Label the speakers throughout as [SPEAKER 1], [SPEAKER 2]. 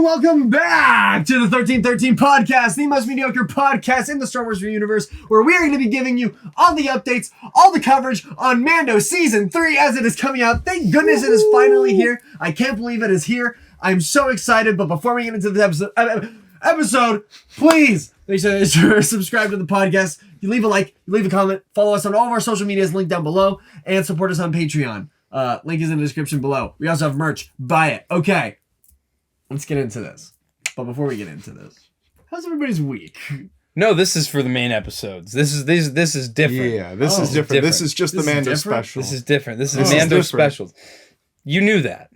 [SPEAKER 1] Welcome back to the 1313 podcast, the most mediocre podcast in the Star Wars universe, where we are going to be giving you all the updates, all the coverage on Mando Season 3 as it is coming out. Thank goodness it is finally here. I can't believe it is here. I'm so excited, but before we get into this episode, please make sure to subscribe to the podcast. You leave a like, you leave a comment, follow us on all of our social medias linked down below, and support us on Patreon. Link is in the description below. We also have merch. Buy it. Okay. Let's get into this. But before we get into this, how's everybody's week?
[SPEAKER 2] No, this is for the main episodes. This is different.
[SPEAKER 3] Yeah, this is different. This is just the Mando special.
[SPEAKER 2] This is different. This is Mando specials. You knew that.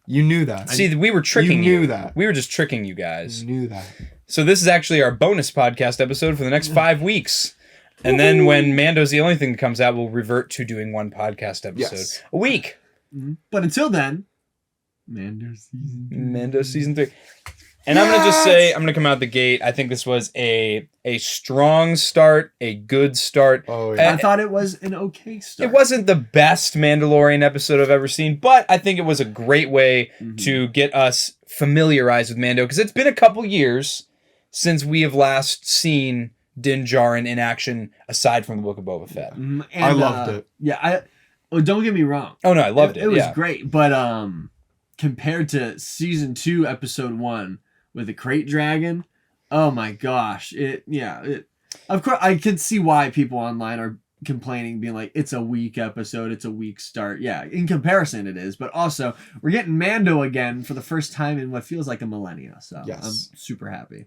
[SPEAKER 3] You knew that.
[SPEAKER 2] See, we were tricking you.
[SPEAKER 3] You knew that.
[SPEAKER 2] We were just tricking you guys.
[SPEAKER 3] You knew that.
[SPEAKER 2] So this is actually our bonus podcast episode for the next 5 weeks. And then when Mando's the only thing that comes out, we'll revert to doing one podcast episode a week.
[SPEAKER 1] But until then,
[SPEAKER 2] Mando season 3. And I'm gonna just say, I'm gonna come out the gate. I think this was a strong start, a good start.
[SPEAKER 3] Oh yeah.
[SPEAKER 1] I thought it was an okay start.
[SPEAKER 2] It wasn't the best Mandalorian episode I've ever seen, but I think it was a great way to get us familiarized with Mando, because it's been a couple years since we have last seen Din Djarin in action, aside from the Book of Boba Fett.
[SPEAKER 1] And,
[SPEAKER 3] I loved it.
[SPEAKER 1] Yeah, don't get me wrong.
[SPEAKER 2] Oh no, I loved it.
[SPEAKER 1] It was great, but compared to season 2, episode 1 with the crate dragon, oh my gosh, of course I could see why people online are complaining, being like, it's a weak episode, it's a weak start. Yeah, in comparison it is, but also we're getting Mando again for the first time in what feels like a millennia, so yes. I'm super happy.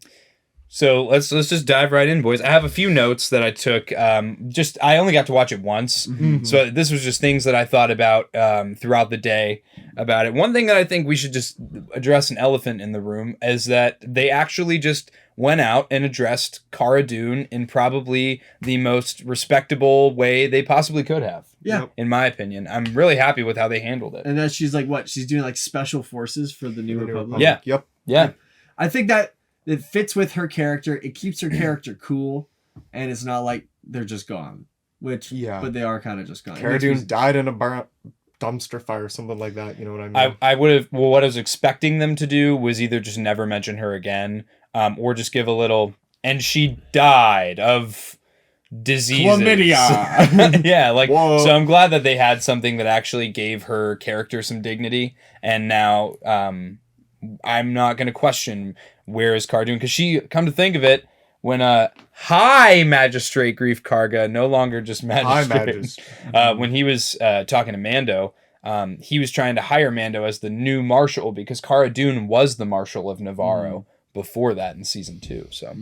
[SPEAKER 2] So let's just dive right in, boys. I have a few notes that I took. I only got to watch it once, so this was just things that I thought about throughout the day about it. One thing that I think we should just address, an elephant in the room, is that they actually just went out and addressed Cara Dune in probably the most respectable way they possibly could have.
[SPEAKER 1] Yeah,
[SPEAKER 2] in my opinion, I'm really happy with how they handled it.
[SPEAKER 1] And then she's like, what? She's doing like special forces for the New Republic.
[SPEAKER 2] Yeah.
[SPEAKER 3] Yep.
[SPEAKER 2] Yeah.
[SPEAKER 1] I think that it fits with her character. It keeps her character cool, and it's not like they're just gone. But they are kind of just gone.
[SPEAKER 3] Cara Dune died in a dumpster fire or something like that. You know what I mean?
[SPEAKER 2] I would have. Well, what I was expecting them to do was either just never mention her again, or just give a little. And she died of diseases.
[SPEAKER 1] Chlamydia.
[SPEAKER 2] Yeah, like
[SPEAKER 3] whoa.
[SPEAKER 2] So. I'm glad that they had something that actually gave her character some dignity, and now I'm not going to question where is Cara Dune, because she, come to think of it, when High Magistrate Grief Karga, no longer just Magistrate, when he was talking to Mando, he was trying to hire Mando as the new Marshal, because Cara Dune was the Marshal of Navarro before that in season 2. So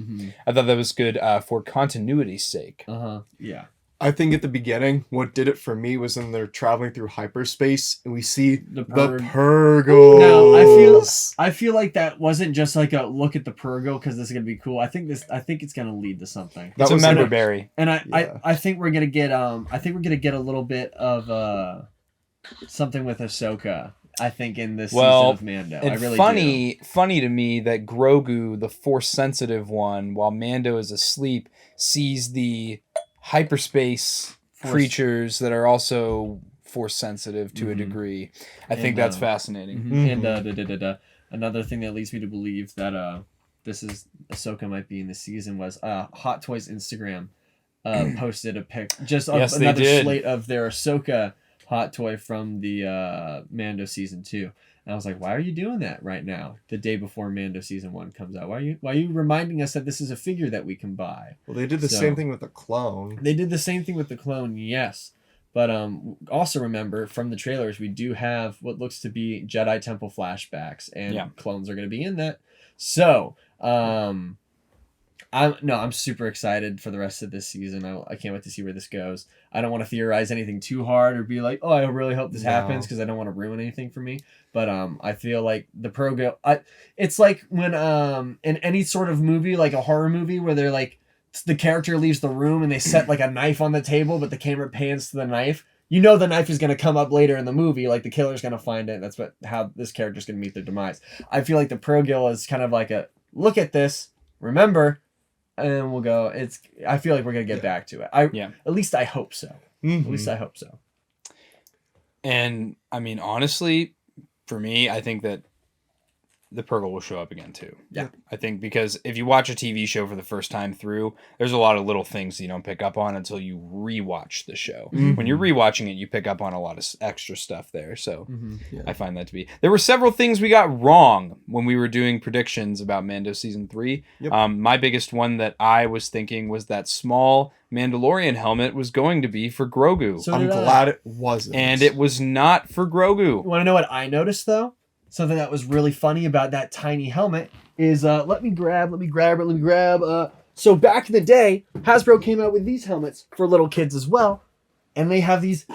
[SPEAKER 2] I thought that was good for continuity's sake.
[SPEAKER 1] Yeah.
[SPEAKER 3] I think at the beginning, what did it for me was when they're traveling through hyperspace and we see the Purgles.
[SPEAKER 1] Now, I feel like that wasn't just like a look at the Purgle because this is gonna be cool. I think it's gonna lead to something.
[SPEAKER 2] It's a member berry,
[SPEAKER 1] and I think we're gonna get a little bit of something with Ahsoka. I think in this season of Mando.
[SPEAKER 2] And
[SPEAKER 1] I really
[SPEAKER 2] funny to me that Grogu, the Force sensitive one, while Mando is asleep, sees the hyperspace creatures that are also Force sensitive to a degree. I think that's fascinating.
[SPEAKER 1] And another thing that leads me to believe that Ahsoka might be in the season was Hot Toys Instagram posted a pic, another slate of their Ahsoka hot toy from the Mando season 2. And I was like, why are you doing that right now, the day before Mando season 1 comes out? Why are you reminding us that this is a figure that we can buy?
[SPEAKER 3] Well, they did the same thing with the clone.
[SPEAKER 1] They did the same thing with the clone, yes. But also remember, from the trailers, we do have what looks to be Jedi Temple flashbacks, and clones are going to be in that. So, I'm super excited for the rest of this season. I can't wait to see where this goes. I don't want to theorize anything too hard or be like, oh, I really hope this happens, because I don't want to ruin anything for me. But I feel like the it's like when in any sort of movie, like a horror movie, where they're like, the character leaves the room and they set like a knife on the table, but the camera pans to the knife. You know the knife is going to come up later in the movie. Like the killer's going to find it. That's how this character's going to meet their demise. I feel like the Pro Gill is kind of like a look at this, remember, and we'll go. I feel like we're going to get back to it. At least I hope so.
[SPEAKER 3] Mm-hmm.
[SPEAKER 1] At least I hope so.
[SPEAKER 2] And I mean, honestly, for me, I think that the Purgle will show up again too.
[SPEAKER 1] Yeah.
[SPEAKER 2] I think because if you watch a TV show for the first time through, there's a lot of little things you don't pick up on until you rewatch the show.
[SPEAKER 3] Mm-hmm.
[SPEAKER 2] When you're rewatching it, you pick up on a lot of extra stuff there. So
[SPEAKER 1] Yeah.
[SPEAKER 2] I find that to be... There were several things we got wrong when we were doing predictions about Mando Season 3.
[SPEAKER 3] Yep.
[SPEAKER 2] My biggest one that I was thinking was that small Mandalorian helmet was going to be for Grogu.
[SPEAKER 1] So
[SPEAKER 3] I'm glad it wasn't.
[SPEAKER 2] And it was not for Grogu.
[SPEAKER 1] You want to know what I noticed though? Something that was really funny about that tiny helmet is let me grab. So back in the day, Hasbro came out with these helmets for little kids as well, and they have these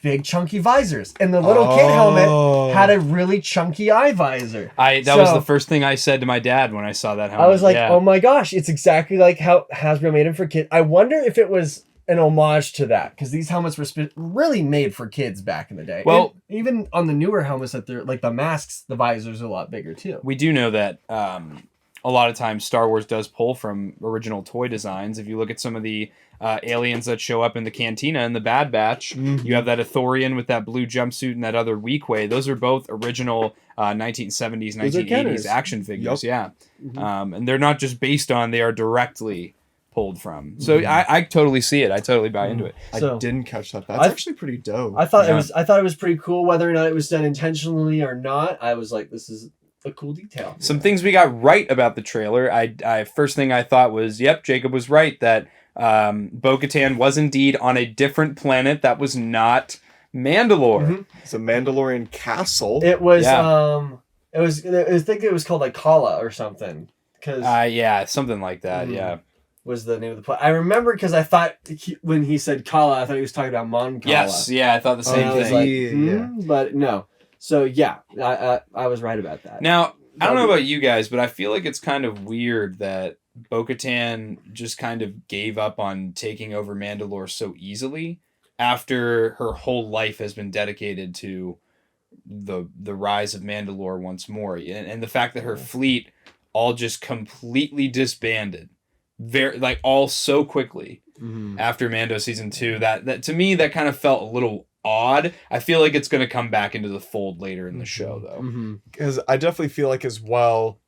[SPEAKER 1] big chunky visors, and the little kid helmet had a really chunky eye visor.
[SPEAKER 2] That was the first thing I said to my dad when I saw that helmet.
[SPEAKER 1] I was like, oh my gosh, it's exactly like how Hasbro made them for kids. I wonder if it was an homage to that, because these helmets were really made for kids back in the day.
[SPEAKER 2] Well,
[SPEAKER 1] and even on the newer helmets, that they're like the masks, the visors are a lot bigger too.
[SPEAKER 2] We do know that a lot of times Star Wars does pull from original toy designs. If you look at some of the aliens that show up in the Cantina in the Bad Batch, you have that Ithorian with that blue jumpsuit and that other Weequay. Those are both original 1970s, 1980s action figures.
[SPEAKER 3] Yep.
[SPEAKER 2] Yeah. And they're not just based on, they are directly pulled from. So I totally see it. I totally buy into it.
[SPEAKER 3] I
[SPEAKER 1] So,
[SPEAKER 3] didn't catch that. That's actually pretty dope.
[SPEAKER 1] I thought it was pretty cool, whether or not it was done intentionally or not. I was like, this is a cool detail.
[SPEAKER 2] Some things we got right about the trailer. I first thing I thought was, yep, Jacob was right that Bo-Katan was indeed on a different planet that was not Mandalore.
[SPEAKER 3] It's a Mandalorian castle.
[SPEAKER 1] It was I think it was called like Kala or something.
[SPEAKER 2] Yeah, something like that. Yeah.
[SPEAKER 1] Was the name of the place. I remember because I thought when he said Kala, I thought he was talking about Mon Kala.
[SPEAKER 2] Yes, yeah, I thought the same
[SPEAKER 1] I was
[SPEAKER 2] thing.
[SPEAKER 1] like, but no. So yeah, I was right about that.
[SPEAKER 2] Now, I don't know about you guys, but I feel like it's kind of weird that Bo-Katan just kind of gave up on taking over Mandalore so easily after her whole life has been dedicated to the rise of Mandalore once more. And the fact that her fleet all just completely disbanded. All so quickly after Mando Season 2, that to me that kind of felt a little odd. I feel like it's going to come back into the fold later in the show though.
[SPEAKER 3] Because I definitely feel like as well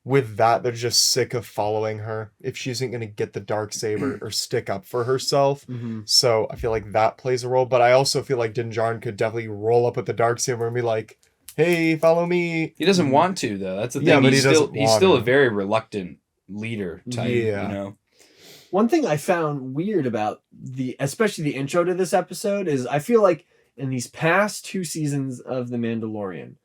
[SPEAKER 3] with that, they're just sick of following her if she isn't going to get the Darksaber or stick up for herself. So I feel like that plays a role, but I also feel like Din Djarin could definitely roll up with the Darksaber and be like, hey, follow me.
[SPEAKER 2] He doesn't want to though. That's the thing.
[SPEAKER 3] Yeah, but
[SPEAKER 2] he's still a very reluctant leader type, you know.
[SPEAKER 1] One thing I found weird about especially the intro to this episode is I feel like in these past 2 seasons of The Mandalorian,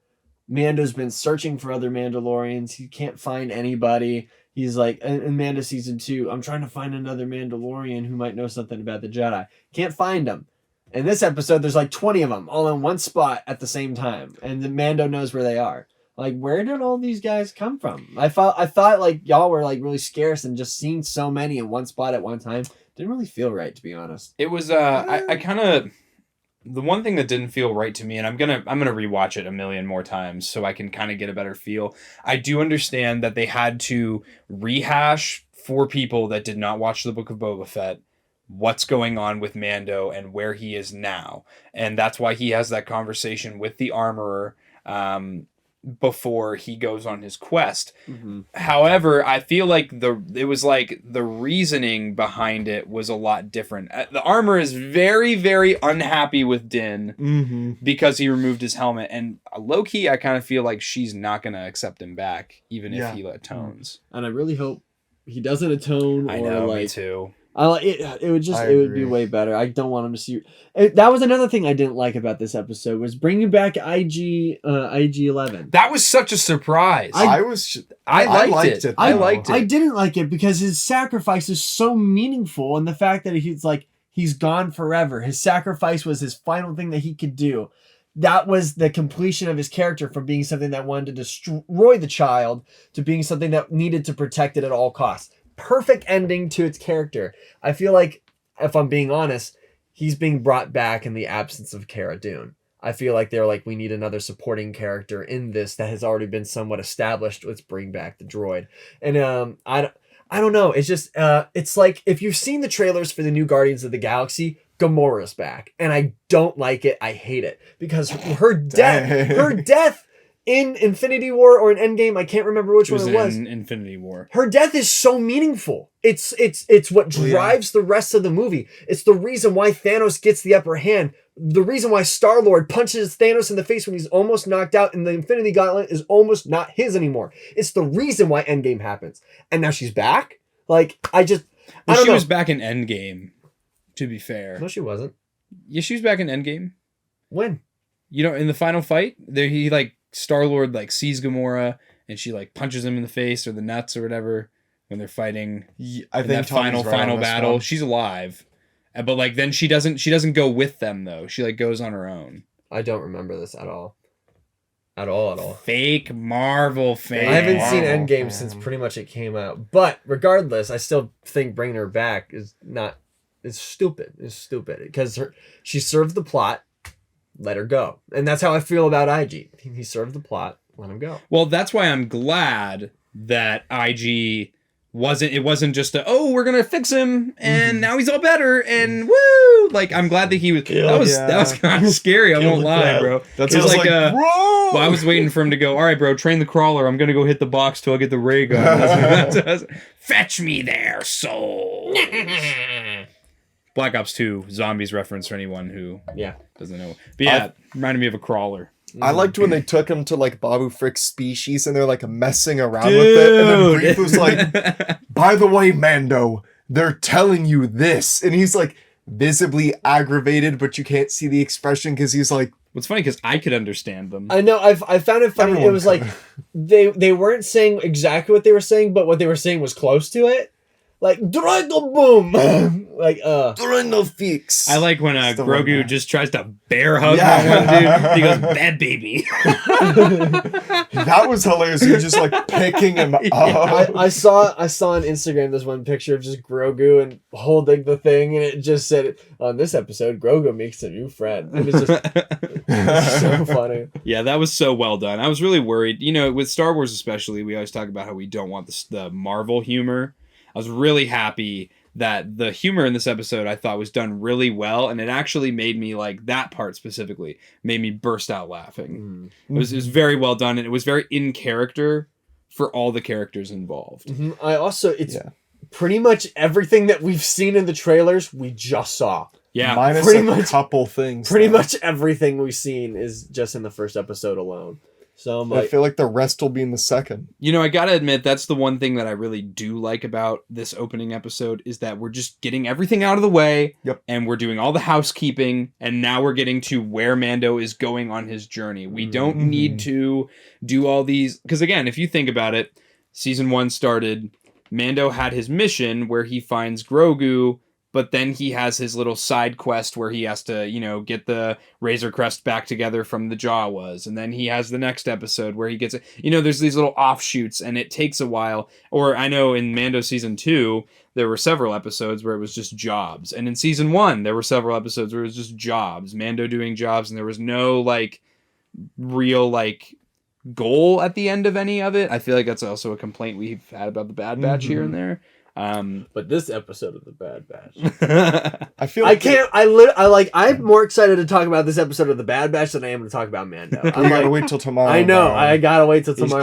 [SPEAKER 1] Mando's been searching for other Mandalorians. He can't find anybody. He's like, in Mando Season 2, I'm trying to find another Mandalorian who might know something about the Jedi. Can't find them. In this episode, there's like 20 of them all in one spot at the same time. And the Mando knows where they are. Like, where did all these guys come from? I thought like y'all were like really scarce, and just seeing so many in one spot at one time didn't really feel right, to be honest.
[SPEAKER 2] It was I kind of, the one thing that didn't feel right to me, and I'm gonna rewatch it a million more times so I can kind of get a better feel. I do understand that they had to rehash for people that did not watch the Book of Boba Fett what's going on with Mando and where he is now, and that's why he has that conversation with the armorer before he goes on his quest. However, I feel like the reasoning behind it was a lot different. The armor is very, very unhappy with Din because he removed his helmet, and low-key I kind of feel like she's not going to accept him back even if he atones.
[SPEAKER 1] And I really hope he doesn't atone.
[SPEAKER 2] I know, me too.
[SPEAKER 1] I like it. It would be
[SPEAKER 3] agree.
[SPEAKER 1] way better. I don't want him to see. That was another thing I didn't like about this episode was bringing back IG 11.
[SPEAKER 2] That was such a surprise.
[SPEAKER 3] I liked it.
[SPEAKER 2] I liked it.
[SPEAKER 1] I didn't like it because his sacrifice is so meaningful, and the fact that he's gone forever. His sacrifice was his final thing that he could do. That was the completion of his character from being something that wanted to destroy the child to being something that needed to protect it at all costs. Perfect ending to its character. I feel like, if I'm being honest, he's being brought back in the absence of Cara Dune. I feel like they're like, we need another supporting character in this that has already been somewhat established. Let's bring back the droid. And I don't know. It's just it's like if you've seen the trailers for the new Guardians of the Galaxy, Gamora's back, and I don't like it. I hate it because her death in Infinity War or in Endgame, I can't remember which one it was.
[SPEAKER 2] In Infinity War.
[SPEAKER 1] Her death is so meaningful. It's what drives the rest of the movie. It's the reason why Thanos gets the upper hand. The reason why Star-Lord punches Thanos in the face when he's almost knocked out and the Infinity Gauntlet is almost not his anymore. It's the reason why Endgame happens. And now she's back? Like, I don't know.
[SPEAKER 2] She was back in Endgame, to be fair.
[SPEAKER 1] No, she wasn't.
[SPEAKER 2] Yeah, she was back in Endgame.
[SPEAKER 1] When?
[SPEAKER 2] You know, in the final fight, he Star-Lord sees Gamora and she punches him in the face or the nuts or whatever when they're fighting.
[SPEAKER 3] I think
[SPEAKER 2] that final battle.
[SPEAKER 3] One.
[SPEAKER 2] She's alive. But then she doesn't go with them though. She goes on her own.
[SPEAKER 1] I don't remember this at all. At all.
[SPEAKER 2] Fake Marvel fan.
[SPEAKER 1] I haven't seen Endgame since pretty much it came out. But regardless, I still think bringing her back is stupid. It's stupid because she served the plot. Let her go. And that's how I feel about IG. He served the plot. Let him go.
[SPEAKER 2] Well, that's why I'm glad that IG wasn't just we're going to fix him and now he's all better and woo! I'm glad that he was that was kind of scary. I won't lie, bro.
[SPEAKER 3] That's
[SPEAKER 2] just
[SPEAKER 3] bro.
[SPEAKER 2] Well, I was waiting for him to go, all right, bro, train the crawler. I'm going to go hit the box till I get the ray gun. Fetch me there, soul. Black Ops 2 zombies reference for anyone who doesn't know. But yeah, reminded me of a crawler.
[SPEAKER 3] I liked when they took him to Babu Frick's species and they're messing around with it. And then Brief was by the way, Mando, they're telling you this. And he's visibly aggravated, but you can't see the expression because he's
[SPEAKER 2] What's funny because I could understand them.
[SPEAKER 1] I know. I found it funny. It was they weren't saying exactly what they were saying, but what they were saying was close to it. Drago boom!
[SPEAKER 3] Drago fix.
[SPEAKER 2] I like when Grogu just tries to bear hug that one dude. He goes, bad baby.
[SPEAKER 3] That was hilarious. You're just picking him up.
[SPEAKER 1] I saw on Instagram this one picture of just Grogu and holding the thing, and it just said, on this episode, Grogu makes a new friend. It was just so funny.
[SPEAKER 2] Yeah, that was so well done. I was really worried. You know, with Star Wars especially, we always talk about how we don't want the Marvel humor. I was really happy that the humor in this episode I thought was done really well, and it actually made me that part specifically made me burst out laughing. Mm-hmm. It was very well done, and it was very in character for all the characters involved.
[SPEAKER 1] Mm-hmm. It's pretty much everything that we've seen in the trailers we just saw.
[SPEAKER 2] Yeah,
[SPEAKER 3] minus a couple things.
[SPEAKER 1] Pretty much everything we've seen is just in the first episode alone. So
[SPEAKER 3] I feel like the rest will be in the second.
[SPEAKER 2] You know, I gotta admit, that's the one thing that I really do like about this opening episode is that we're just getting everything out of the way.
[SPEAKER 3] Yep.
[SPEAKER 2] And we're doing all the housekeeping. And now we're getting to where Mando is going on his journey. We don't need to do all these. Because again, if you think about it, season 1 started, Mando had his mission where he finds Grogu. But then he has his little side quest where he has to, get the Razor Crest back together from the Jawas. And then he has the next episode where he gets it. There's these little offshoots and it takes a while. Or I know in Mando season 2, there were several episodes where it was just jobs. And in season 1, there were several episodes where it was just jobs. Mando doing jobs and there was no real goal at the end of any of it. I feel like that's also a complaint we've had about the Bad Batch here and there.
[SPEAKER 1] But this episode of the Bad Batch,
[SPEAKER 3] I feel
[SPEAKER 1] I'm more excited to talk about this episode of the Bad Batch than I am to talk about Mando.
[SPEAKER 3] I gotta wait till tomorrow.
[SPEAKER 1] I know. I gotta wait till tomorrow.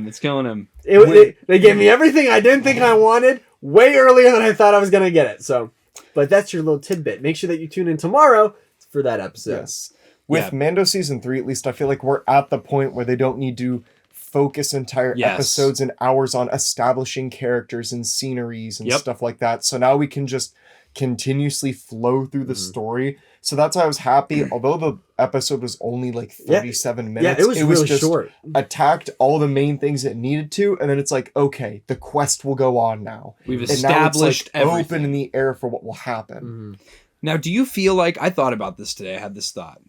[SPEAKER 2] It's killing him.
[SPEAKER 1] They gave me everything I didn't think I wanted way earlier than I thought I was gonna get it. So, but that's your little tidbit. Make sure that you tune in tomorrow for that episode.
[SPEAKER 3] Yes. With Mando season 3, at least, I feel like we're at the point where they don't need to focus entire
[SPEAKER 2] Yes.
[SPEAKER 3] episodes and hours on establishing characters and sceneries and
[SPEAKER 4] Yep.
[SPEAKER 3] stuff like that. So now we can just continuously flow through the story. So that's why I was happy. Although the episode was only like 37 minutes,
[SPEAKER 4] Yeah, it was really
[SPEAKER 3] just
[SPEAKER 4] short.
[SPEAKER 3] attacked all the main things it needed to, and then it's like, okay, the quest will go on now.
[SPEAKER 2] We've
[SPEAKER 3] And now it's
[SPEAKER 2] established
[SPEAKER 3] like
[SPEAKER 2] everything.
[SPEAKER 3] open in the air for what will happen.
[SPEAKER 4] Mhm.
[SPEAKER 2] Now, do you feel like, I thought about this today, I had this thought.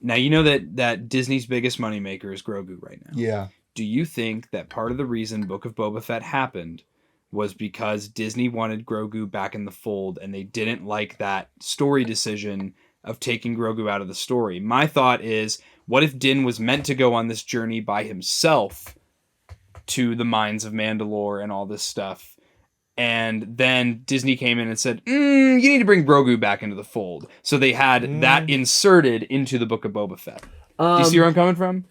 [SPEAKER 2] Now, you know that Disney's biggest moneymaker is Grogu right now.
[SPEAKER 3] Yeah.
[SPEAKER 2] Do you think that part of the reason Book of Boba Fett happened was because Disney wanted Grogu back in the fold and they didn't like that story decision of taking Grogu out of the story? My thought is, what if Din was meant to go on this journey by himself to the mines of Mandalore and all this stuff? And then Disney came in and said, you need to bring Grogu back into the fold. So they had that inserted into the Book of Boba Fett. Do you see where I'm coming from?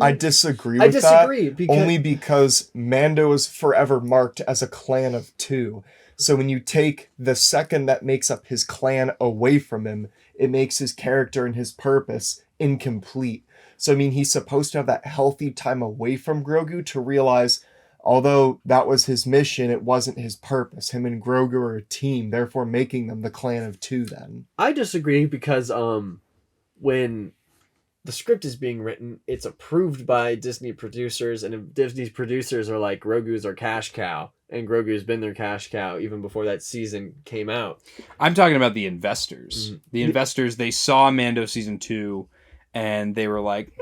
[SPEAKER 3] I disagree with
[SPEAKER 4] disagree
[SPEAKER 3] that.
[SPEAKER 4] because-
[SPEAKER 3] Only because Mando is forever marked as a clan of two. So when you take the second that makes up his clan away from him, it makes his character and his purpose incomplete. So, I mean, he's supposed to have that healthy time away from Grogu to realize, although that was his mission, it wasn't his purpose. Him and Grogu are a team, therefore making them the clan of two then.
[SPEAKER 4] I disagree because when the script is being written, it's approved by Disney producers, and if Disney's producers are like, Grogu's our cash cow, and Grogu's been their cash cow even before that season came out.
[SPEAKER 2] I'm talking about the investors. The investors, they saw Mando season 2 and they were like,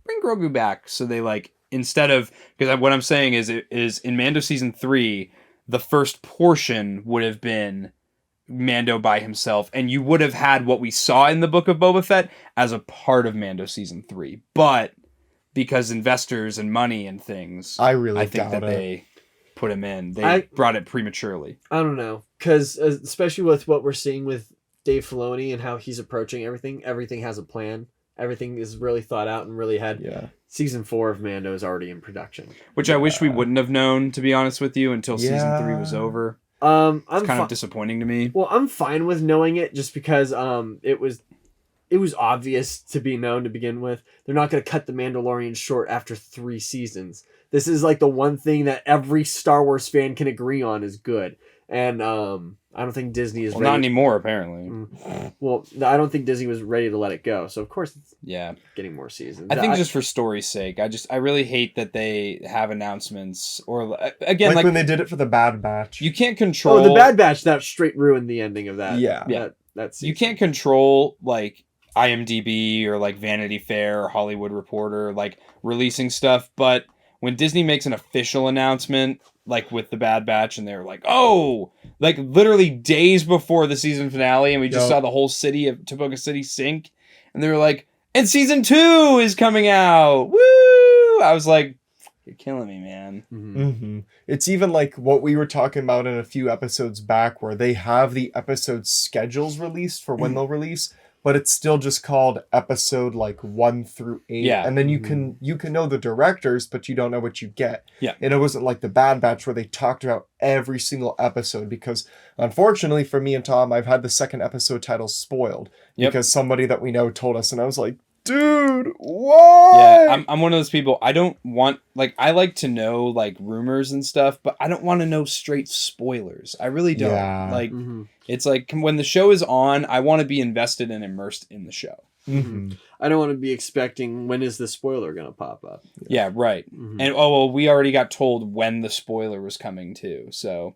[SPEAKER 2] bring Grogu back. So they like, instead of, because what I'm saying is in Mando season 3, the first portion would have been Mando by himself, and you would have had what we saw in the Book of Boba Fett as a part of Mando season 3. But because investors and money and things,
[SPEAKER 3] I think
[SPEAKER 2] that
[SPEAKER 3] it.
[SPEAKER 2] they put him in. They brought it prematurely.
[SPEAKER 4] I don't know, because especially with what we're seeing with Dave Filoni and how he's approaching everything has a plan. Everything is really thought out and really had.
[SPEAKER 3] Yeah.
[SPEAKER 4] Season 4 of Mando is already in production.
[SPEAKER 2] Which I wish we wouldn't have known, to be honest with you, until season 3 was over.
[SPEAKER 4] I'm
[SPEAKER 2] It's kind of disappointing to me.
[SPEAKER 4] Well, I'm fine with knowing it just because it was obvious to be known to begin with. They're not going to cut The Mandalorian short after 3 seasons. This is like the one thing that every Star Wars fan can agree on is good. And I don't think Disney is ready.
[SPEAKER 2] Not anymore, apparently.
[SPEAKER 4] Well, I don't think Disney was ready to let it go. So, of course, it's getting more seasons.
[SPEAKER 2] I think just for story's sake. I really hate that they have announcements. Or, again, like
[SPEAKER 3] when they did it for the Bad Batch.
[SPEAKER 2] You can't control...
[SPEAKER 4] Oh, the Bad Batch, that straight ruined the ending of that.
[SPEAKER 3] Yeah.
[SPEAKER 4] That's
[SPEAKER 2] you can't control, like, IMDb or, like, Vanity Fair or Hollywood Reporter, like, releasing stuff. But when Disney makes an official announcement, like with the Bad Batch, and they're like, oh, like literally days before the season finale, and we just saw the whole city of Topeka City sink, and they were like, and season 2 is coming out, woo! I was like, you're killing me, man.
[SPEAKER 3] Mm-hmm. It's even like what we were talking about in a few episodes back, where they have the episode schedules released for when they'll release, but it's still just called episode like 1 through 8.
[SPEAKER 2] Yeah.
[SPEAKER 3] And then you can know the directors, but you don't know what you get.
[SPEAKER 2] Yeah.
[SPEAKER 3] And it wasn't like the Bad Batch where they talked about every single episode, because unfortunately for me and Tom, I've had the second episode title spoiled because somebody that we know told us, and I was like, dude, why?
[SPEAKER 2] Yeah, I'm one of those people. I don't want, like, I like to know, like, rumors and stuff, but I don't want to know straight spoilers. I really don't.
[SPEAKER 3] Yeah.
[SPEAKER 2] Like, it's like, when the show is on, I want to be invested and immersed in the show.
[SPEAKER 3] Mm-hmm.
[SPEAKER 4] I don't want to be expecting, when is the spoiler going to pop up?
[SPEAKER 2] Yeah, right. And, we already got told when the spoiler was coming, too. So,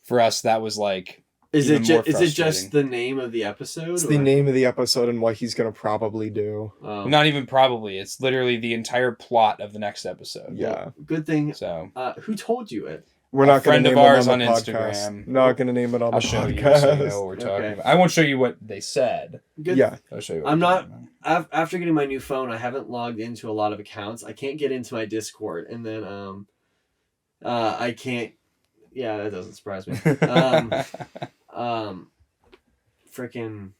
[SPEAKER 2] for us, that was, like...
[SPEAKER 4] Is it just the name of the episode?
[SPEAKER 3] It's the name of the episode and what he's going to probably do.
[SPEAKER 2] Not even probably. It's literally the entire plot of the next episode.
[SPEAKER 3] Yeah.
[SPEAKER 4] Well, good thing.
[SPEAKER 2] So
[SPEAKER 4] who told you it?
[SPEAKER 3] We're not going to name
[SPEAKER 2] of ours
[SPEAKER 3] it on
[SPEAKER 2] on
[SPEAKER 3] the
[SPEAKER 2] Instagram.
[SPEAKER 3] podcast. Not going to name it on
[SPEAKER 2] I'll
[SPEAKER 3] the
[SPEAKER 2] show
[SPEAKER 3] podcast.
[SPEAKER 2] you so you know what we're talking about. I won't show you what they said.
[SPEAKER 4] Good.
[SPEAKER 3] Yeah.
[SPEAKER 2] I'll show you what
[SPEAKER 4] I'm
[SPEAKER 2] we're
[SPEAKER 4] not.
[SPEAKER 2] talking about.
[SPEAKER 4] After getting my new phone, I haven't logged into a lot of accounts. I can't get into my Discord, and then I can't. Yeah, that doesn't surprise me. Freaking,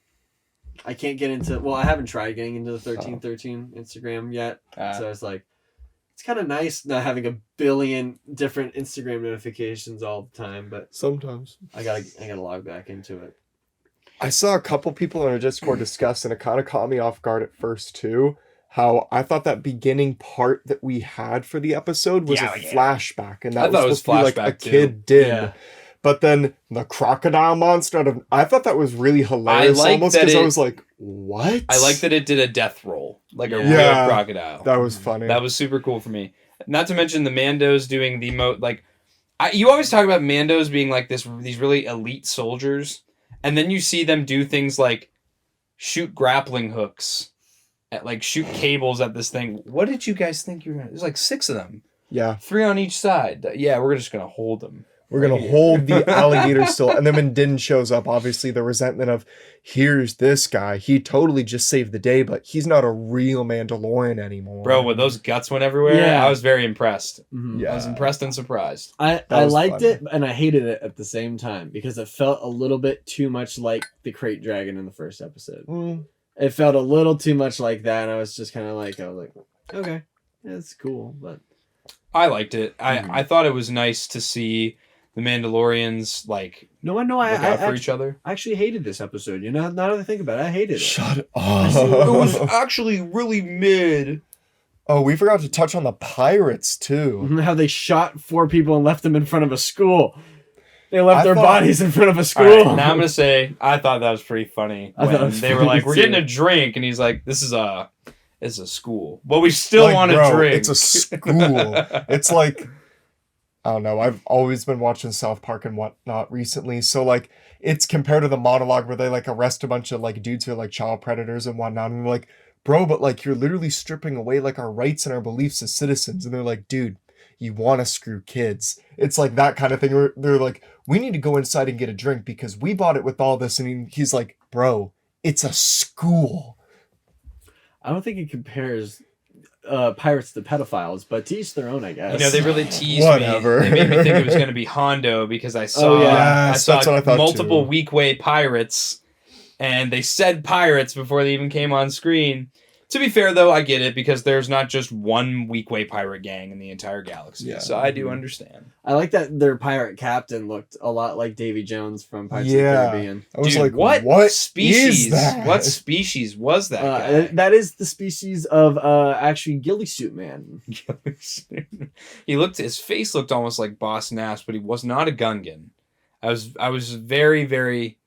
[SPEAKER 4] I can't get into. Well, I haven't tried getting into the 1313 Instagram yet, so it's like, it's kind of nice not having a billion different Instagram notifications all the time. But
[SPEAKER 3] Sometimes
[SPEAKER 4] I gotta log back into it.
[SPEAKER 3] I saw a couple people on our Discord discuss, and it kind of caught me off guard at first too, how I thought that beginning part that we had for the episode was a flashback, and
[SPEAKER 2] I
[SPEAKER 3] that
[SPEAKER 2] thought it
[SPEAKER 3] was
[SPEAKER 2] was
[SPEAKER 3] supposed to be like a
[SPEAKER 2] flashback, too.
[SPEAKER 3] kid din.
[SPEAKER 4] Yeah.
[SPEAKER 3] But then the crocodile monster I thought that was really hilarious
[SPEAKER 2] like
[SPEAKER 3] almost
[SPEAKER 2] that
[SPEAKER 3] because I
[SPEAKER 2] it-
[SPEAKER 3] was like, what?
[SPEAKER 2] I like that it did a death roll, like a real
[SPEAKER 3] Yeah.
[SPEAKER 2] crocodile.
[SPEAKER 3] That was funny.
[SPEAKER 2] That was super cool for me. Not to mention the Mandos doing the you always talk about Mandos being like these really elite soldiers, and then you see them do things like shoot grappling hooks, shoot cables at this thing. What did you guys think you were gonna? There's like 6 of them,
[SPEAKER 3] yeah.
[SPEAKER 2] 3 on each side. Yeah, we're just gonna hold them.
[SPEAKER 3] We're going to hold the alligator still. And then when Din shows up, obviously the resentment of, here's this guy. He totally just saved the day, but he's not a real Mandalorian anymore.
[SPEAKER 2] Bro, when those guts went everywhere,
[SPEAKER 4] Yeah.
[SPEAKER 2] I was very impressed.
[SPEAKER 3] Yeah.
[SPEAKER 2] I was impressed and surprised.
[SPEAKER 4] I
[SPEAKER 3] was
[SPEAKER 4] liked
[SPEAKER 3] funny.
[SPEAKER 4] it and I hated it at the same time because it felt a little bit too much like the crate dragon in the first episode.
[SPEAKER 3] Mm.
[SPEAKER 4] It felt a little too much like that, and I was just kind of like, okay, yeah, it's cool, but
[SPEAKER 2] I liked it. I thought it was nice to see the Mandalorians
[SPEAKER 4] I
[SPEAKER 2] look out for each other.
[SPEAKER 4] I actually hated this episode. You know, now that I think about it, I hated it.
[SPEAKER 3] Shut
[SPEAKER 2] It was
[SPEAKER 3] up.
[SPEAKER 2] actually really mid.
[SPEAKER 3] Oh, we forgot to touch on the pirates, too.
[SPEAKER 4] How they shot 4 people and left them in front of a school. They left
[SPEAKER 3] I
[SPEAKER 4] their
[SPEAKER 3] thought-
[SPEAKER 4] bodies in front of a
[SPEAKER 2] All
[SPEAKER 4] school.
[SPEAKER 2] right, now I'm gonna say I thought that was pretty funny.
[SPEAKER 4] I thought it
[SPEAKER 2] When
[SPEAKER 4] was
[SPEAKER 2] they were
[SPEAKER 4] funny
[SPEAKER 2] like, "We're
[SPEAKER 4] too.
[SPEAKER 2] getting a drink," and he's like, "This is a school, but we still
[SPEAKER 3] Like,
[SPEAKER 2] want a
[SPEAKER 3] bro,
[SPEAKER 2] drink."
[SPEAKER 3] It's a school. It's like, I don't know. I've always been watching South Park and whatnot recently. So, like, it's compared to the monologue where they, like, arrest a bunch of, like, dudes who are, like, child predators and whatnot. And they're like, bro, but, like, you're literally stripping away, like, our rights and our beliefs as citizens. And they're like, dude, you want to screw kids. It's like that kind of thing where they're like, we need to go inside and get a drink because we bought it with all this. And he's like, bro, it's a school.
[SPEAKER 4] I don't think it compares pirates to pedophiles, but to each their own, I guess.
[SPEAKER 2] You know, they really teased
[SPEAKER 3] Whatever.
[SPEAKER 2] me. They made me think it was going to be Hondo because I saw,
[SPEAKER 3] Yes, that's what I thought
[SPEAKER 2] multiple
[SPEAKER 3] too.
[SPEAKER 2] weak way pirates, and they said pirates before they even came on screen. To be fair, though, I get it because there's not just one weak way pirate gang in the entire galaxy.
[SPEAKER 3] Yeah.
[SPEAKER 2] So I do understand.
[SPEAKER 4] I like that their pirate captain looked a lot like Davy Jones from Pirates of
[SPEAKER 3] Yeah.
[SPEAKER 4] the Caribbean.
[SPEAKER 3] I was
[SPEAKER 2] Dude,
[SPEAKER 3] like,
[SPEAKER 2] what
[SPEAKER 3] is
[SPEAKER 2] species?
[SPEAKER 3] that?
[SPEAKER 2] What species was that guy?
[SPEAKER 4] That is the species of actually ghillie suit man.
[SPEAKER 2] His face looked almost like Boss Nass, but he was not a Gungan. I was very, very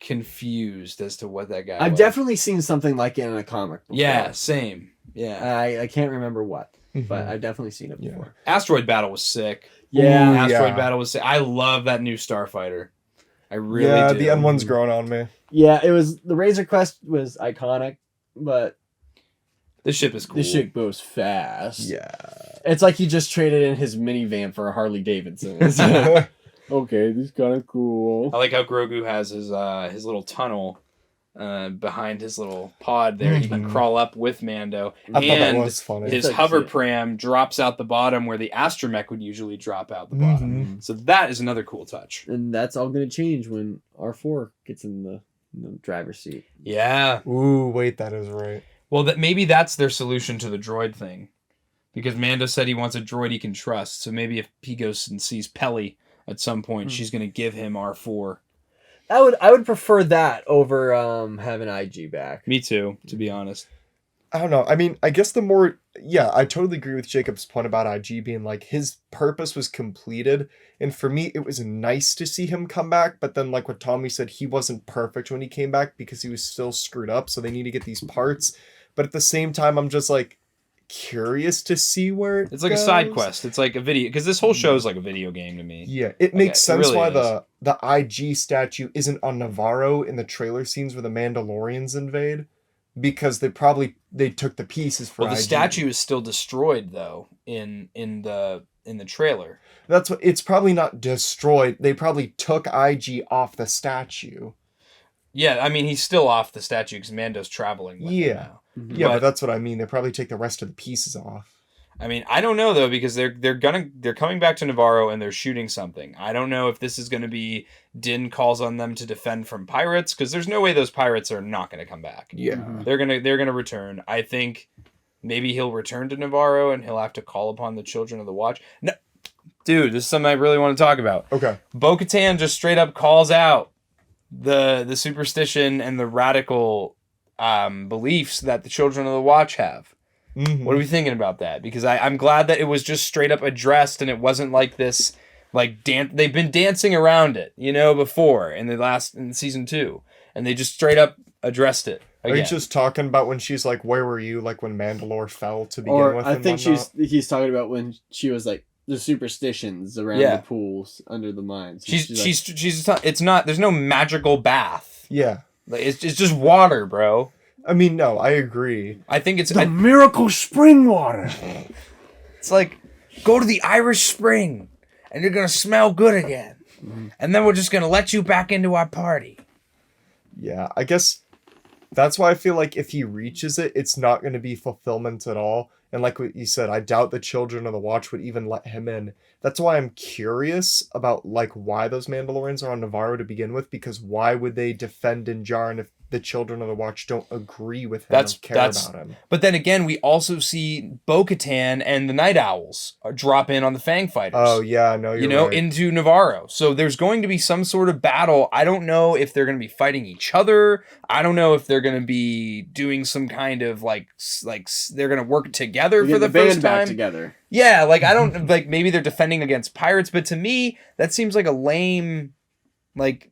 [SPEAKER 2] confused as to what that guy
[SPEAKER 4] I've
[SPEAKER 2] was.
[SPEAKER 4] definitely seen something like it in a comic before.
[SPEAKER 2] Yeah, same. Yeah.
[SPEAKER 4] I can't remember what,
[SPEAKER 3] Mhm.
[SPEAKER 4] but I've definitely seen it
[SPEAKER 3] Yeah.
[SPEAKER 4] before.
[SPEAKER 2] Asteroid Battle was sick.
[SPEAKER 4] Yeah.
[SPEAKER 3] Ooh,
[SPEAKER 2] Asteroid
[SPEAKER 3] yeah.
[SPEAKER 2] Battle was sick. I love that new Starfighter. I really
[SPEAKER 3] yeah,
[SPEAKER 2] do.
[SPEAKER 3] the N1's growing on me.
[SPEAKER 4] Yeah, it was the Razor Crest was iconic, but
[SPEAKER 2] This ship is cool.
[SPEAKER 4] this shit goes fast.
[SPEAKER 3] Yeah.
[SPEAKER 4] It's like he just traded in his minivan for a Harley Davidson. Okay, this is kind of cool.
[SPEAKER 2] I like how Grogu has his little tunnel behind his little pod there. He can
[SPEAKER 3] Mhm.
[SPEAKER 2] crawl up with Mando.
[SPEAKER 3] I thought that
[SPEAKER 2] and
[SPEAKER 3] was funny.
[SPEAKER 2] his
[SPEAKER 4] So
[SPEAKER 2] hover
[SPEAKER 4] cute.
[SPEAKER 2] pram drops out the bottom where the astromech would usually drop out the bottom.
[SPEAKER 3] Mhm.
[SPEAKER 2] So that is another cool touch.
[SPEAKER 4] And that's all going to change when R4 gets in the driver's seat.
[SPEAKER 2] Yeah.
[SPEAKER 3] Ooh, wait, that is right.
[SPEAKER 2] Well, maybe that's their solution to the droid thing. Because Mando said he wants a droid he can trust. So maybe if he goes and sees Pelly at some point, she's going to give him R4.
[SPEAKER 4] I would prefer that over having IG back.
[SPEAKER 2] Me too, to be honest.
[SPEAKER 3] I don't know. I mean, I guess I totally agree with Jacob's point about IG being like his purpose was completed. And for me, it was nice to see him come back. But then, like what Tommy said, he wasn't perfect when he came back because he was still screwed up. So they need to get these parts. But at the same time, I'm just like curious to see where
[SPEAKER 2] It's like a side
[SPEAKER 3] goes.
[SPEAKER 2] quest. It's like a video, because this whole show is like a video game to me.
[SPEAKER 3] Yeah, it makes
[SPEAKER 2] it
[SPEAKER 3] sense
[SPEAKER 2] really
[SPEAKER 3] why
[SPEAKER 2] is.
[SPEAKER 3] the IG statue isn't on Navarro in the trailer scenes where the Mandalorians invade, because they took the pieces for
[SPEAKER 2] Well, the
[SPEAKER 3] IG.
[SPEAKER 2] statue is still destroyed though in the trailer.
[SPEAKER 3] That's what it's probably not destroyed. They probably took IG off the statue.
[SPEAKER 2] Yeah, I mean he's still off the statue because Mando's traveling with him
[SPEAKER 3] Yeah.
[SPEAKER 2] now.
[SPEAKER 3] Yeah,
[SPEAKER 2] But-
[SPEAKER 3] but that's what I mean. They probably take the rest of the pieces off.
[SPEAKER 2] I mean, I don't know though because they're coming back to Navarro and they're shooting something. I don't know if this is going to be Din calls on them to defend from pirates because there's no way those pirates are not going to come back.
[SPEAKER 3] Yeah.
[SPEAKER 2] They're gonna return. I think maybe he'll return to Navarro and he'll have to call upon the Children of the Watch. No, dude, this is something I really want to talk about.
[SPEAKER 3] Okay.
[SPEAKER 2] Bo-Katan just straight up calls out the superstition and the radical beliefs that the Children of the Watch have.
[SPEAKER 3] Mhm.
[SPEAKER 2] What are we thinking about that? Because I'm glad that it was just straight up addressed and it wasn't like this, like they've been dancing around it, before in season 2, and they just straight up addressed it
[SPEAKER 3] Are
[SPEAKER 2] again.
[SPEAKER 3] you just talking about when she's like, where were you, like when Mandalore fell to begin
[SPEAKER 4] Or
[SPEAKER 3] with?
[SPEAKER 4] I
[SPEAKER 3] and
[SPEAKER 4] think
[SPEAKER 3] whatnot?
[SPEAKER 4] he's talking about when she was like the superstitions around
[SPEAKER 2] Yeah.
[SPEAKER 4] the pools under the mines.
[SPEAKER 2] It's not. There's no magical bath.
[SPEAKER 3] Yeah.
[SPEAKER 2] Like, it's just water, bro.
[SPEAKER 3] I mean, no, I agree.
[SPEAKER 2] I think it's
[SPEAKER 1] The miracle spring water.
[SPEAKER 2] it's like go to the Irish Spring, and you're gonna smell good again, and then we're just gonna let you back into our party.
[SPEAKER 3] Yeah, I guess that's why I feel like if he reaches it, it's not going to be fulfillment at all. And like what you said, I doubt the Children of the Watch would even let him in. That's why I'm curious about like why those Mandalorians are on Navarro to begin with, because why would they defend Din Djarin if the Children of the Watch don't agree with him or care about him?
[SPEAKER 2] But then again, we also see Bo-Katan and the Night Owls drop in on the Fang Fighters.
[SPEAKER 3] Oh yeah, no, you're right.
[SPEAKER 2] Into Navarro. So there's going to be some sort of battle. I don't know if they're going to be fighting each other. I don't know if they're going to be doing some kind of like they're going to work together for the first time.
[SPEAKER 4] Back together.
[SPEAKER 2] Yeah, like I don't like maybe they're defending against pirates, but to me that seems like a lame like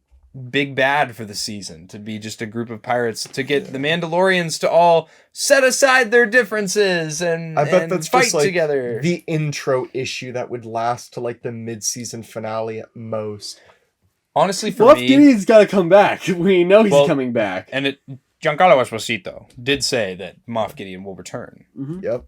[SPEAKER 2] big bad for the season to be just a group of pirates to get the Mandalorians to all set aside their differences and
[SPEAKER 3] I bet that's
[SPEAKER 2] fight
[SPEAKER 3] just like
[SPEAKER 2] together.
[SPEAKER 3] the intro issue that would last to like the mid-season finale at most.
[SPEAKER 2] Honestly, for
[SPEAKER 4] Moff
[SPEAKER 2] me,
[SPEAKER 4] Gideon's got to come back. We know he's coming back.
[SPEAKER 2] and Giancarlo Esposito did say that Moff Gideon will return.
[SPEAKER 3] Yep.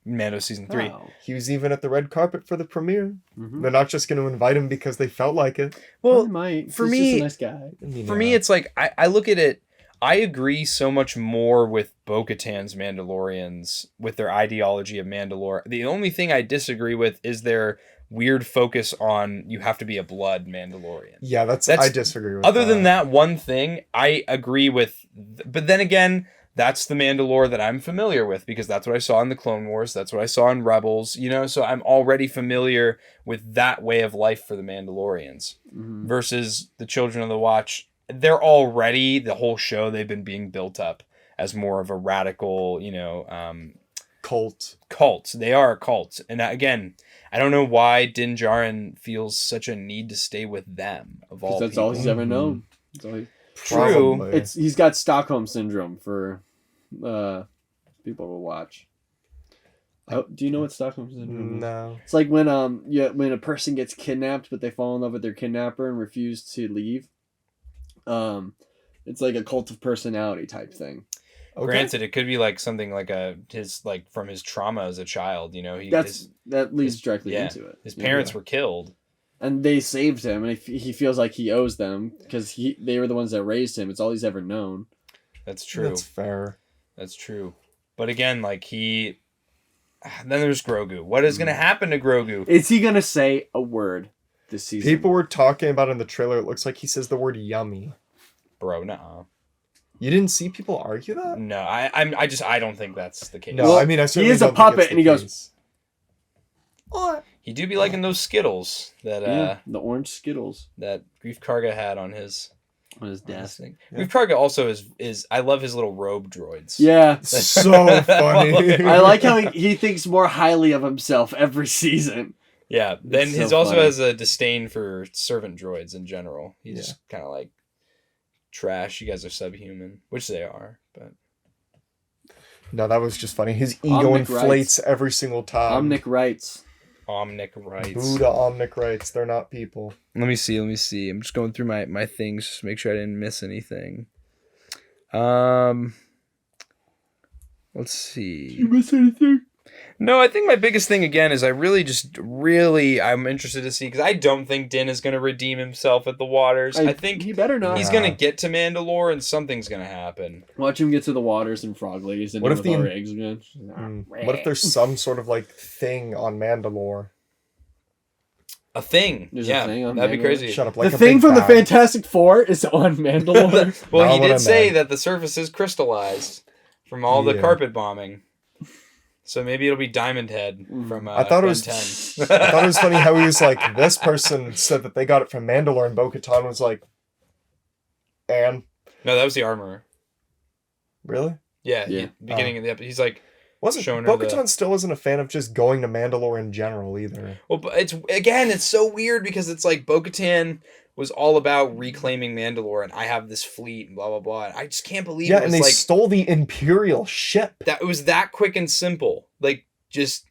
[SPEAKER 2] Mando season 3.
[SPEAKER 4] Wow.
[SPEAKER 3] He was even at the red carpet for the premiere.
[SPEAKER 4] Mhm.
[SPEAKER 3] They're not just going to invite him because they felt like it.
[SPEAKER 2] Well,
[SPEAKER 4] He might.
[SPEAKER 2] for
[SPEAKER 4] He's
[SPEAKER 2] me-
[SPEAKER 4] just a nice guy.
[SPEAKER 3] I mean,
[SPEAKER 2] for me, it's like I look at it. I agree so much more with Bo-Katan's Mandalorians with their ideology of Mandalore. The only thing I disagree with is their weird focus on you have to be a blood Mandalorian.
[SPEAKER 3] yeah,
[SPEAKER 2] That's-
[SPEAKER 3] I disagree with
[SPEAKER 2] Other than that one thing, I agree with. But then again, that's the Mandalore that I'm familiar with because that's what I saw in the Clone Wars. That's what I saw in Rebels. So I'm already familiar with that way of life for the Mandalorians
[SPEAKER 4] Mhm.
[SPEAKER 2] versus the Children of the Watch. They're already the whole show. They've been being built up as more of a radical,
[SPEAKER 3] cult.
[SPEAKER 2] cult. They are a cult, and again, I don't know why Din Djarin feels such a need to stay with them of all.
[SPEAKER 4] Because that's
[SPEAKER 2] people.
[SPEAKER 4] all he's ever known. That's all
[SPEAKER 2] True.
[SPEAKER 3] Probably.
[SPEAKER 4] he's got Stockholm syndrome for people to watch. Do you know what Stockholm syndrome is?
[SPEAKER 3] No.
[SPEAKER 4] It's like when when a person gets kidnapped but they fall in love with their kidnapper and refuse to leave. It's like a cult of personality type thing.
[SPEAKER 3] Okay.
[SPEAKER 2] Granted, it could be like something like from his trauma as a child.
[SPEAKER 4] That leads
[SPEAKER 2] his-
[SPEAKER 4] directly
[SPEAKER 2] yeah.
[SPEAKER 4] into it.
[SPEAKER 2] His
[SPEAKER 4] Yeah.
[SPEAKER 2] parents were killed.
[SPEAKER 4] And they saved him, and he feels like he owes them because they were the ones that raised him. It's all he's ever known.
[SPEAKER 2] That's true.
[SPEAKER 3] That's fair.
[SPEAKER 2] That's true. But again, then there's Grogu. What is going to happen to Grogu?
[SPEAKER 4] Is he gonna say a word this season?
[SPEAKER 3] People were talking about in the trailer. It looks like he says the word yummy.
[SPEAKER 2] Bro, no.
[SPEAKER 3] You didn't see people argue that?
[SPEAKER 2] No, I don't think that's the case.
[SPEAKER 3] No,
[SPEAKER 4] Well,
[SPEAKER 3] I mean, I certainly
[SPEAKER 4] is a
[SPEAKER 3] don't think
[SPEAKER 4] puppet
[SPEAKER 3] it's the
[SPEAKER 4] and he goes,
[SPEAKER 3] case.
[SPEAKER 4] What?
[SPEAKER 2] He do be liking those Skittles that
[SPEAKER 4] The orange Skittles
[SPEAKER 2] that Grief Karga had on his
[SPEAKER 4] on his desk.
[SPEAKER 2] thing. Grief Karga also is I love his little robe droids.
[SPEAKER 4] Yeah,
[SPEAKER 3] So funny.
[SPEAKER 4] I like how he thinks more highly of himself every season.
[SPEAKER 2] Yeah. Then
[SPEAKER 4] It's
[SPEAKER 2] his
[SPEAKER 4] so
[SPEAKER 2] also
[SPEAKER 4] funny.
[SPEAKER 2] has a disdain for servant droids in general. He's just kind of like trash. You guys are subhuman, which they are, but
[SPEAKER 3] No, that was just funny. His ego
[SPEAKER 4] Omnic
[SPEAKER 3] inflates every single time.
[SPEAKER 4] Omnic writes.
[SPEAKER 2] Omnic rights.
[SPEAKER 3] Buddha Omnic rights. They're not people.
[SPEAKER 2] Let me see. I'm just going through my things just to make sure I didn't miss anything. Let's see.
[SPEAKER 4] miss anything?
[SPEAKER 2] No, I think my biggest thing again is I'm interested to see because I don't think Din is going to redeem himself at the waters. I think
[SPEAKER 4] he better not.
[SPEAKER 2] he's going to get to Mandalore and something's going to happen.
[SPEAKER 4] Watch him get to the waters and frog ladies and
[SPEAKER 3] What
[SPEAKER 4] with
[SPEAKER 3] if the-
[SPEAKER 4] all her eggs again.
[SPEAKER 3] What if there's some sort of like thing on Mandalore?
[SPEAKER 2] A thing.
[SPEAKER 4] There's a thing on
[SPEAKER 2] that'd be
[SPEAKER 4] Mandalore?
[SPEAKER 2] crazy.
[SPEAKER 3] Shut up. Like
[SPEAKER 4] The
[SPEAKER 3] a
[SPEAKER 4] thing
[SPEAKER 3] big
[SPEAKER 4] from the
[SPEAKER 3] bag.
[SPEAKER 4] Fantastic Four is on Mandalore.
[SPEAKER 2] Well,
[SPEAKER 3] Not
[SPEAKER 2] he
[SPEAKER 3] what I
[SPEAKER 2] did say
[SPEAKER 3] meant.
[SPEAKER 2] that the surface is crystallized from all the
[SPEAKER 3] Yeah.
[SPEAKER 2] carpet bombing. So maybe it'll be Diamond Head from
[SPEAKER 3] I thought it was.
[SPEAKER 2] Ben 10.
[SPEAKER 3] I thought it was funny how he was like, this person said that they got it from Mandalore, and Bo-Katan was like, and
[SPEAKER 2] No, that was the armor.
[SPEAKER 3] Really?
[SPEAKER 2] Yeah,
[SPEAKER 4] Yeah.
[SPEAKER 2] beginning of the episode, he's like,
[SPEAKER 3] Wasn't
[SPEAKER 2] showing her
[SPEAKER 3] Bo-Katan still wasn't a fan of just going to Mandalore in general either.
[SPEAKER 2] well, but it's so weird because it's like Bo-Katan was all about reclaiming Mandalore, and I have this fleet and blah blah blah. And I just can't believe
[SPEAKER 3] Yeah,
[SPEAKER 2] it was
[SPEAKER 3] and they
[SPEAKER 2] like
[SPEAKER 3] stole the Imperial ship.
[SPEAKER 2] that. It was that quick and simple. Like just.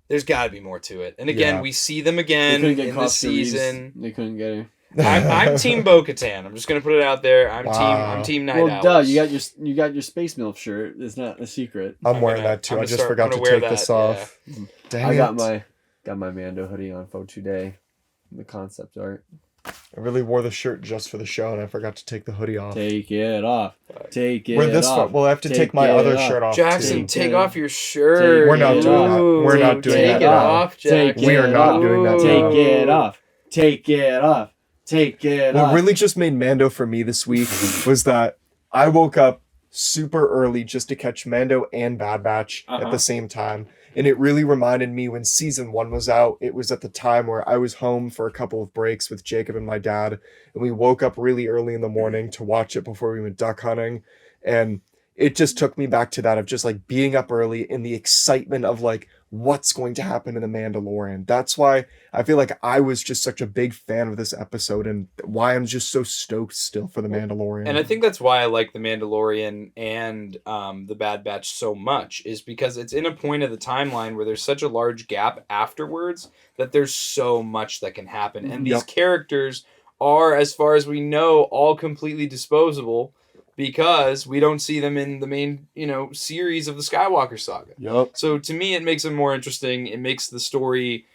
[SPEAKER 2] There's got to be more to it. And again,
[SPEAKER 3] Yeah.
[SPEAKER 2] we see them
[SPEAKER 4] They
[SPEAKER 2] again
[SPEAKER 4] couldn't get
[SPEAKER 2] in the
[SPEAKER 4] costume Reeves.
[SPEAKER 2] season.
[SPEAKER 4] They couldn't get her.
[SPEAKER 2] I'm Team Bo-Katan. I'm just gonna put it out there. I'm
[SPEAKER 3] Wow.
[SPEAKER 2] Team Night
[SPEAKER 4] Well,
[SPEAKER 2] Owls.
[SPEAKER 4] you got your space MILF shirt. It's not a secret.
[SPEAKER 3] I'm wearing
[SPEAKER 2] gonna-
[SPEAKER 3] that too.
[SPEAKER 2] I'm
[SPEAKER 3] I
[SPEAKER 2] gonna
[SPEAKER 3] just
[SPEAKER 2] start-
[SPEAKER 3] forgot
[SPEAKER 2] I'm
[SPEAKER 3] to
[SPEAKER 2] gonna wear
[SPEAKER 3] take this
[SPEAKER 2] that,
[SPEAKER 3] off. Dang
[SPEAKER 4] I
[SPEAKER 3] it.
[SPEAKER 4] got my Mando hoodie on for today. The concept art.
[SPEAKER 3] I really wore the shirt just for the show, and I forgot to take the hoodie off.
[SPEAKER 4] Take it off. Take it
[SPEAKER 3] We're this
[SPEAKER 4] off.
[SPEAKER 3] far. Well, I have to take my
[SPEAKER 4] it
[SPEAKER 3] other
[SPEAKER 4] off.
[SPEAKER 3] shirt off
[SPEAKER 2] Jackson,
[SPEAKER 3] too.
[SPEAKER 2] take
[SPEAKER 4] it.
[SPEAKER 2] off your shirt.
[SPEAKER 3] We're not doing that. We're not doing
[SPEAKER 2] Take
[SPEAKER 3] that
[SPEAKER 2] it
[SPEAKER 3] now.
[SPEAKER 2] off,
[SPEAKER 4] Take
[SPEAKER 2] Jackson.
[SPEAKER 3] We are not doing that now.
[SPEAKER 4] Take it off. Take it off. Take it
[SPEAKER 3] What
[SPEAKER 4] off.
[SPEAKER 3] really just made Mando for me this week was that I woke up super early just to catch Mando and Bad Batch at the same time. And it really reminded me when season 1 was out, it was at the time where I was home for a couple of breaks with Jacob and my dad. And we woke up really early in the morning to watch it before we went duck hunting. And it just took me back to that of just like being up early in the excitement of like what's going to happen in The Mandalorian. That's why I feel like I was just such a big fan of this episode and why I'm just so stoked still for The Mandalorian.
[SPEAKER 2] And I think that's why I like The Mandalorian and The Bad Batch so much, is because it's in a point of the timeline where there's such a large gap afterwards that there's so much that can happen. And these characters are, as far as we know, all completely disposable because we don't see them in the main, series of the Skywalker saga.
[SPEAKER 3] Yup.
[SPEAKER 2] So to me, it makes them more interesting. It makes the story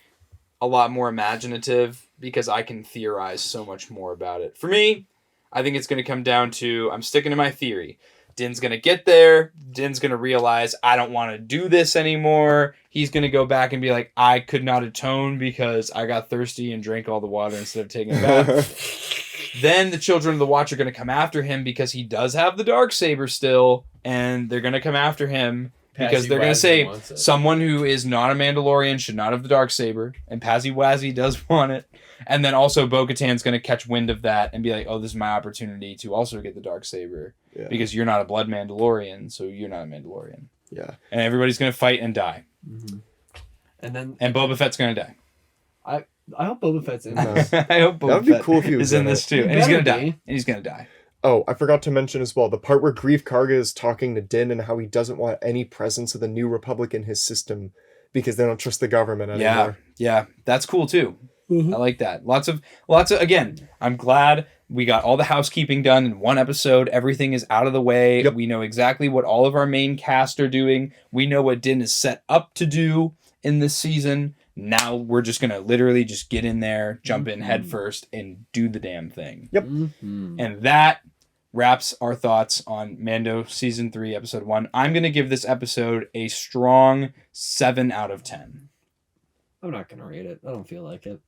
[SPEAKER 2] a lot more imaginative because I can theorize so much more about it. For me, I think it's going to come down to, I'm sticking to my theory. Din's going to get there. Din's going to realize, I don't want to do this anymore. He's going to go back and be like, I could not atone because I got thirsty and drank all the water instead of taking a bath. Then the Children of the Watch are going to come after him because he does have the Darksaber still. And they're going to come after him because they're going to say someone who is not a Mandalorian should not have the Darksaber. And Pazzy Wazzy does want it. And then also Bo-Katan's going to catch wind of that and be like, oh, this is my opportunity to also get the Darksaber.
[SPEAKER 3] Yeah.
[SPEAKER 2] Because you're not a blood Mandalorian, so you're not a Mandalorian.
[SPEAKER 3] Yeah.
[SPEAKER 2] And everybody's going to fight and die.
[SPEAKER 4] Mm-hmm. And
[SPEAKER 2] Boba Fett's going to die.
[SPEAKER 4] I hope Boba Fett's in
[SPEAKER 3] No.
[SPEAKER 4] this.
[SPEAKER 2] I hope Boba
[SPEAKER 3] That would be
[SPEAKER 2] Fett
[SPEAKER 3] cool if he was
[SPEAKER 2] is in
[SPEAKER 3] in
[SPEAKER 2] this
[SPEAKER 3] it.
[SPEAKER 2] too.
[SPEAKER 4] He
[SPEAKER 2] And he's going to
[SPEAKER 4] better
[SPEAKER 2] die.
[SPEAKER 4] be.
[SPEAKER 2] And he's going to die.
[SPEAKER 3] Oh, I forgot to mention as well the part where Grief Karga is talking to Din and how he doesn't want any presence of the New Republic in his system because they don't trust the government anymore.
[SPEAKER 2] Yeah. That's cool too. I like that. Lots of again, I'm glad we got all the housekeeping done in one episode. Everything is out of the way.
[SPEAKER 3] Yep.
[SPEAKER 2] We know exactly what all of our main cast are doing. We know what Din is set up to do in this season. Now we're just going to literally just get in there, jump in head first, and do the damn thing.
[SPEAKER 3] Yep.
[SPEAKER 4] Mm-hmm.
[SPEAKER 2] And that wraps our thoughts on Mando Season 3, Episode 1. I'm going to give this episode a strong 7 out of 10.
[SPEAKER 4] I'm not gonna rate it. I don't feel like it.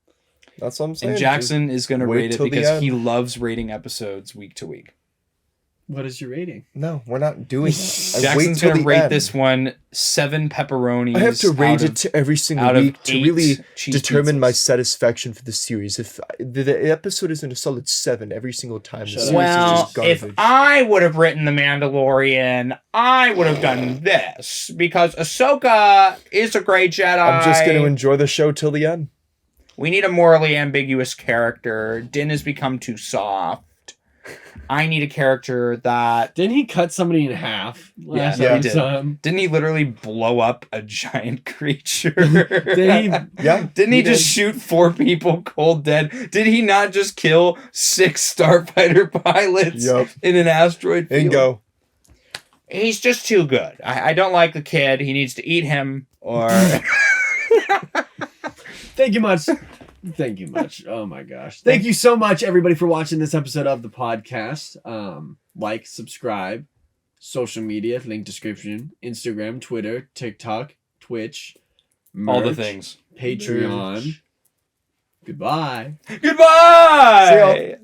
[SPEAKER 3] That's what I'm saying.
[SPEAKER 2] And Jackson is going to
[SPEAKER 3] wait
[SPEAKER 2] rate it
[SPEAKER 3] till the
[SPEAKER 2] because
[SPEAKER 3] end.
[SPEAKER 2] he loves rating episodes week to week.
[SPEAKER 4] What is your rating?
[SPEAKER 3] No, we're not doing that.
[SPEAKER 2] Jackson's going to rate this one 7 pepperonis.
[SPEAKER 3] I have to rate
[SPEAKER 2] out
[SPEAKER 3] it to every single
[SPEAKER 2] out of
[SPEAKER 3] week to
[SPEAKER 2] 8
[SPEAKER 3] really
[SPEAKER 2] cheese
[SPEAKER 3] determine my
[SPEAKER 2] pizzas.
[SPEAKER 3] satisfaction for the series. If the episode isn't a solid 7 every single time, the series is
[SPEAKER 2] Well,
[SPEAKER 3] just garbage.
[SPEAKER 2] if I would have written The Mandalorian, I would have done this because Ahsoka is a great Jedi.
[SPEAKER 3] I'm just going to enjoy the show till the end.
[SPEAKER 2] We need a morally ambiguous character. Din has become too soft. I need a character that...
[SPEAKER 4] Didn't he cut somebody in half last
[SPEAKER 2] he did.
[SPEAKER 4] episode?
[SPEAKER 2] Didn't he literally blow up a giant creature?
[SPEAKER 4] Did he?
[SPEAKER 3] Yeah.
[SPEAKER 2] Didn't he
[SPEAKER 4] He
[SPEAKER 2] just
[SPEAKER 4] did.
[SPEAKER 2] shoot 4 people cold dead? Did he not just kill 6 starfighter pilots
[SPEAKER 3] Yup.
[SPEAKER 2] in an asteroid field?
[SPEAKER 3] Bingo.
[SPEAKER 2] He's just too good. I don't like the kid. He needs to eat him or...
[SPEAKER 4] Thank you much. Thank you much. Oh my gosh. Thank you so much, everybody, for watching this episode of the podcast. Like, subscribe, social media, link description, Instagram, Twitter, TikTok, Twitch,
[SPEAKER 2] all the
[SPEAKER 4] merch,
[SPEAKER 2] things.
[SPEAKER 4] Patreon. Goodbye.
[SPEAKER 2] Goodbye!
[SPEAKER 3] See y'all.